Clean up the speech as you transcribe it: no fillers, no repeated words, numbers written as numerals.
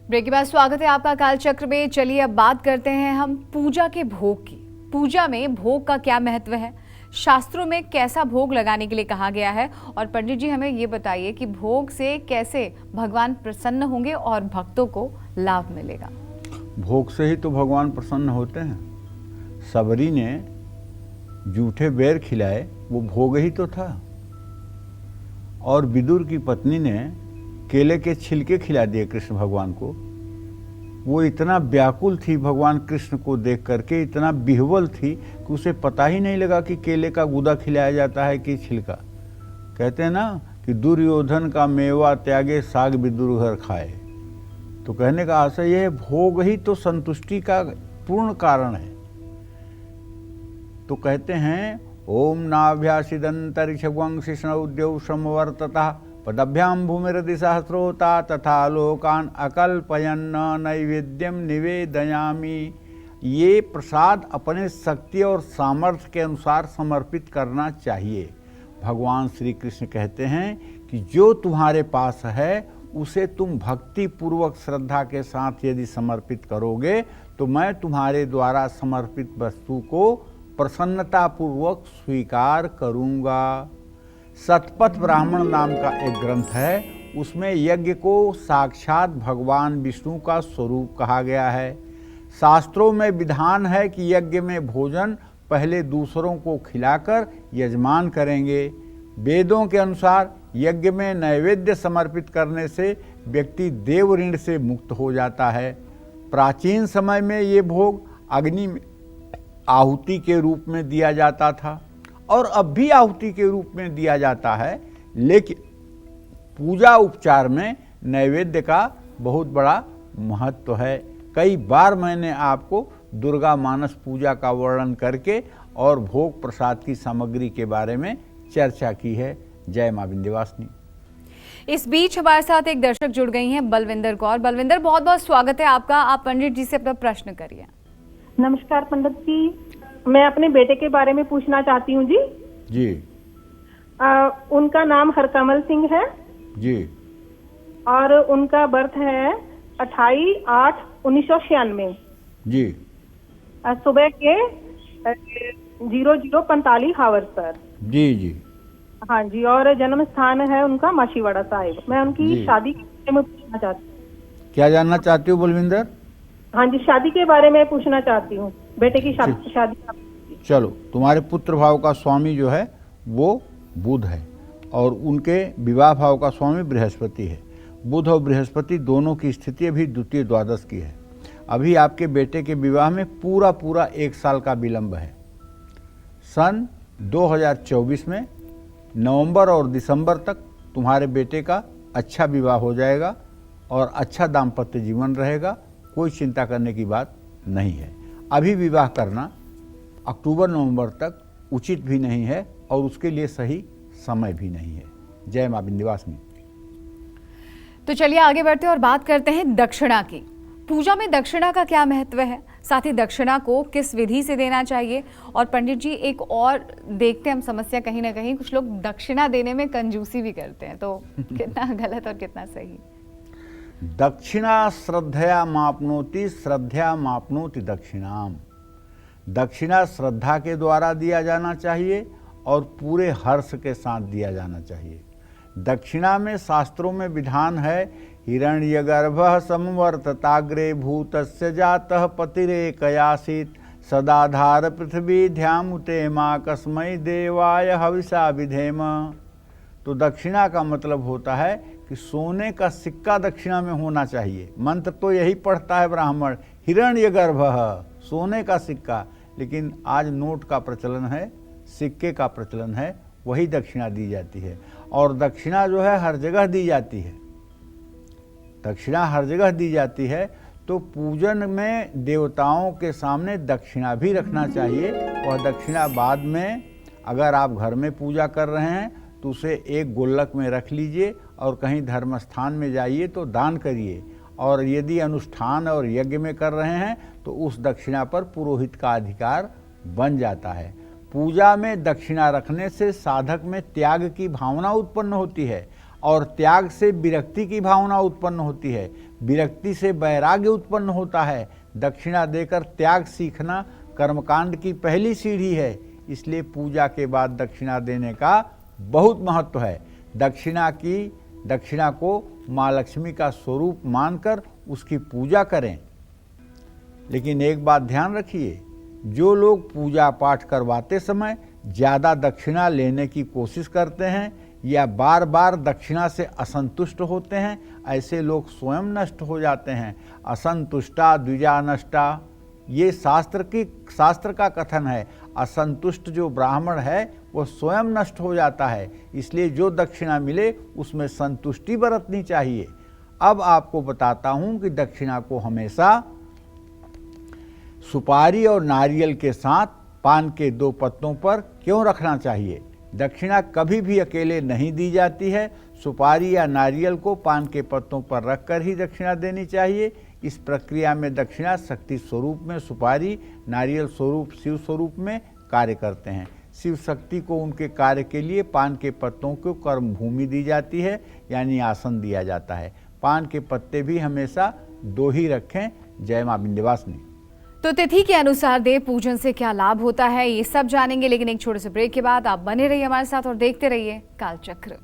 Break के बाद स्वागत है आपका कालचक्र में। चलिए अब बात करते हैं हम पूजा के भोग की। पूजा में भोग का क्या महत्व है, शास्त्रों में कैसा भोग लगाने के लिए कहा गया है, और पंडित जी हमें ये बताइए कि भोग से कैसे भगवान प्रसन्न होंगे और भक्तों को लाभ मिलेगा। भोग से ही तो भगवान प्रसन्न होते हैं। सबरी ने जूठे बेर खिलाए, वो भोग ही तो था। और विदुर की पत्नी ने केले के छिलके खिला दिए कृष्ण भगवान को। वो इतना व्याकुल थी भगवान कृष्ण को देख करके, इतना विह्वल थी कि उसे पता ही नहीं लगा कि केले का गुदा खिलाया जाता है कि छिलका। कहते हैं ना कि दुर्योधन का मेवा त्यागे साग विदुर घर खाए। तो कहने का आशय यह है, भोग ही तो संतुष्टि का पूर्ण कारण है। तो कहते हैं ओम नाभ्यासिदंतरिक्षवंशिष्णौद्यौ समवर्तता पदभ्याम भूमिरदि सहस्रोता तथा लोकान अकल्पयन्न नैवेद्यम निवेदयामि। ये प्रसाद अपने शक्ति और सामर्थ्य के अनुसार समर्पित करना चाहिए। भगवान श्री कृष्ण कहते हैं कि जो तुम्हारे पास है उसे तुम भक्ति पूर्वक श्रद्धा के साथ यदि समर्पित करोगे तो मैं तुम्हारे द्वारा समर्पित वस्तु को प्रसन्नता पूर्वक स्वीकार करूंगा। सतपथ ब्राह्मण नाम का एक ग्रंथ है, उसमें यज्ञ को साक्षात भगवान विष्णु का स्वरूप कहा गया है। शास्त्रों में विधान है कि यज्ञ में भोजन पहले दूसरों को खिलाकर यजमान करेंगे। वेदों के अनुसार यज्ञ में नैवेद्य समर्पित करने से व्यक्ति देव ऋण से मुक्त हो जाता है। प्राचीन समय में ये भोग अग्नि में आहुति के रूप में दिया जाता था और अब भी आहुति के रूप में दिया जाता है, लेकिन पूजा उपचार में नैवेद्य का बहुत बड़ा महत्व है। कई बार मैंने आपको दुर्गा मानस पूजा का वर्णन करके और भोग प्रसाद की सामग्री के बारे में चर्चा की है। जय मां विंध्यवासिनी। इस बीच हमारे साथ एक दर्शक जुड़ गई हैं, बलविंदर कौर। बलविंदर, बहुत बहुत स्वागत है आपका। आप पंडित जी से अपना प्रश्न करिए। नमस्कार पंडित जी, मैं अपने बेटे के बारे में पूछना चाहती हूँ जी। जी। उनका नाम हरकमल सिंह है जी। और उनका बर्थ है 28/8/1996 जी। सुबह के 00:45 हावर पर। जी जी। हाँ जी, और जन्म स्थान है उनका माशीवाड़ा साहिब। मैं उनकी जी। शादी के बारे में पूछना चाहती हूँ। क्या जानना चाहती हो बलविंदर? हाँ जी, शादी के बारे में पूछना चाहती हूँ, बेटे की शादी। चलो, तुम्हारे पुत्र भाव का स्वामी जो है वो बुध है और उनके विवाह भाव का स्वामी बृहस्पति है। बुध और बृहस्पति दोनों की स्थिति अभी द्वितीय द्वादश की है। अभी आपके बेटे के विवाह में पूरा 1 साल का विलंब है। सन 2024 में नवंबर और दिसंबर तक तुम्हारे बेटे का अच्छा विवाह हो जाएगा और अच्छा दाम्पत्य जीवन रहेगा। कोई चिंता करने की बात नहीं है। अभी विवाह करना अक्टूबर-नवंबर तक उचित भी नहीं है और उसके लिए सही समय भी नहीं है। जय मां विंध्यवासिनी। तो चलिए आगे बढ़ते हैं और बात करते हैं दक्षिणा की। पूजा में दक्षिणा का क्या महत्व है, साथ ही दक्षिणा को किस विधि से देना चाहिए। और पंडित जी एक और देखते हैं हम समस्या, कहीं ना कहीं कुछ लोग दक्षिणा देने में कंजूसी भी करते हैं, तो कितना गलत और कितना सही? दक्षिणा श्रद्धया मापनोति, श्रद्धया मापनोति दक्षिणाम। दक्षिणा श्रद्धा के द्वारा दिया जाना चाहिए और पूरे हर्ष के साथ दिया जाना चाहिए। दक्षिणा में शास्त्रों में विधान है, हिरण्यगर्भः समवर्तताग्रे भूतस्य जातः पतिरेकयासीत् सदाधार पृथ्वी ध्यामुते मां कस्मै देवाय हविषा विधेम। तो दक्षिणा का मतलब होता है कि सोने का सिक्का दक्षिणा में होना चाहिए। मंत्र तो यही पढ़ता है ब्राह्मण, हिरण्यगर्भः, सोने का सिक्का। लेकिन आज नोट का प्रचलन है, सिक्के का प्रचलन है, वही दक्षिणा दी जाती है। और दक्षिणा जो है हर जगह दी जाती है। दक्षिणा हर जगह दी जाती है, तो पूजन में देवताओं के सामने दक्षिणा भी रखना चाहिए। और दक्षिणा बाद में अगर आप घर में पूजा कर रहे हैं तो उसे एक गुल्लक में रख लीजिए और कहीं धर्म स्थान में जाइए तो दान करिए। और यदि अनुष्ठान और यज्ञ में कर रहे हैं तो उस दक्षिणा पर पुरोहित का अधिकार बन जाता है। पूजा में दक्षिणा रखने से साधक में त्याग की भावना उत्पन्न होती है। और त्याग से विरक्ति की भावना उत्पन्न होती है, विरक्ति से वैराग्य उत्पन्न होता है। दक्षिणा देकर त्याग सीखना कर्मकांड की पहली सीढ़ी है, इसलिए पूजा के बाद दक्षिणा देने का बहुत महत्व है। दक्षिणा को माँ लक्ष्मी का स्वरूप मानकर उसकी पूजा करें। लेकिन एक बात ध्यान रखिए, जो लोग पूजा पाठ करवाते समय ज़्यादा दक्षिणा लेने की कोशिश करते हैं या बार बार दक्षिणा से असंतुष्ट होते हैं, ऐसे लोग स्वयं नष्ट हो जाते हैं। असंतुष्टा द्विजा नष्टा, ये शास्त्र का कथन है। असंतुष्ट जो ब्राह्मण है वो स्वयं नष्ट हो जाता है, इसलिए जो दक्षिणा मिले उसमें संतुष्टि बरतनी चाहिए। अब आपको बताता हूँ कि दक्षिणा को हमेशा सुपारी और नारियल के साथ पान के 2 पत्तों पर क्यों रखना चाहिए। दक्षिणा कभी भी अकेले नहीं दी जाती है, सुपारी या नारियल को पान के पत्तों पर रखकर ही दक्षिणा देनी चाहिए। इस प्रक्रिया में दक्षिणा शक्ति स्वरूप में सुपारी, नारियल स्वरूप शिव स्वरूप में कार्य करते हैं। शिव शक्ति को उनके कार्य के लिए पान के पत्तों को कर्म भूमि दी जाती है, यानी आसन दिया जाता है। पान के पत्ते भी हमेशा 2 ही रखें। जय मां विंध्यवासिनी। तो तिथि के अनुसार देव पूजन से क्या लाभ होता है, ये सब जानेंगे, लेकिन एक छोटे से ब्रेक के बाद आप बने रहिए हमारे साथ और देखते रहिए कालचक्र।